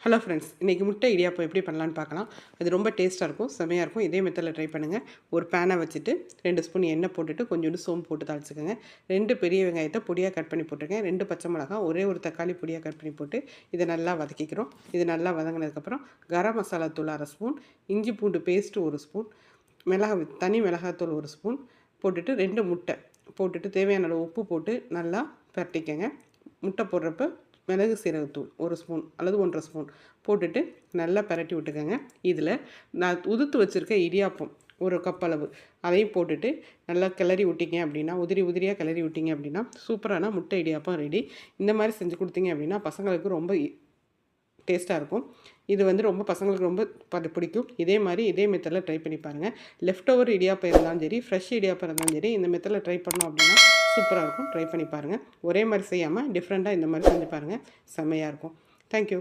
Hello friends, இன்றைக்கி முட்டை இடியாப்பம் எப்படி பண்ணலான்னு பார்க்கலாம். அது ரொம்ப டேஸ்ட்டாக இருக்கும், செமையாக இருக்கும். இதே மெத்தடில் ட்ரை பண்ணுங்கள். ஒரு பேனை வச்சுட்டு 2 ஸ்பூன் எண்ணெய் போட்டுட்டு கொஞ்சோண்டு சோம்பு போட்டு தாளிச்சுக்கோங்க. 2 பெரிய வெங்காயத்தை பொடியாக கட் பண்ணி போட்டுருக்கேன். 2 பச்சை மிளகாய், ஒரே ஒரு தக்காளி பொடியாக கட் பண்ணி போட்டு இதை நல்லா வதக்கிக்கிறோம். இது நல்லா வதங்கினதுக்கப்புறம் கரம் மசாலா தூள் 1/2 ஸ்பூன், இஞ்சி பூண்டு பேஸ்ட்டு 1 ஸ்பூன், தனி மிளகாத்தூள் 1 ஸ்பூன் போட்டுட்டு 2 முட்டை போட்டுட்டு தேவையான அளவு உப்பு போட்டு நல்லா பரட்டிக்கங்க. முட்டை போடுறப்ப மிளகு சீரகத்தூள் 1 ஸ்பூன் அல்லது 1.5 ஸ்பூன் போட்டுட்டு நல்லா பரட்டி விட்டுக்கோங்க. இதில் நான் உதுத்து வச்சுருக்க இடியாப்பம் 1 கப் அளவு அதையும் போட்டுட்டு நல்லா கிளறி விட்டிங்க அப்படின்னா, உதிரியாக கிளறி விட்டிங்க அப்படின்னா சூப்பரான முட்டை இடியாப்பம் ரெடி. இந்த மாதிரி செஞ்சு கொடுத்தீங்க அப்படின்னா பசங்களுக்கு ரொம்ப டேஸ்ட்டாக இருக்கும். இது ரொம்ப பசங்களுக்கு ரொம்ப பிடிக்கும். இதே மெத்தடில் ட்ரை பண்ணி பாருங்கள். லெஃப்ட் ஓவர் இடியாப்பம் இருந்தாலும் சரி, ஃப்ரெஷ் இடியாப்பம் இருந்தாலும் சரி, இந்த மெத்தடில் ட்ரை பண்ணோம் அப்படின்னா சூப்பராக இருக்கும். ட்ரை பண்ணி பாருங்கள். ஒரே மாதிரி செய்யாமல் டிஃப்ரெண்ட்டாக இந்த மாதிரி செஞ்சு பாருங்கள். செம்மையாக இருக்கும். தேங்க்யூ.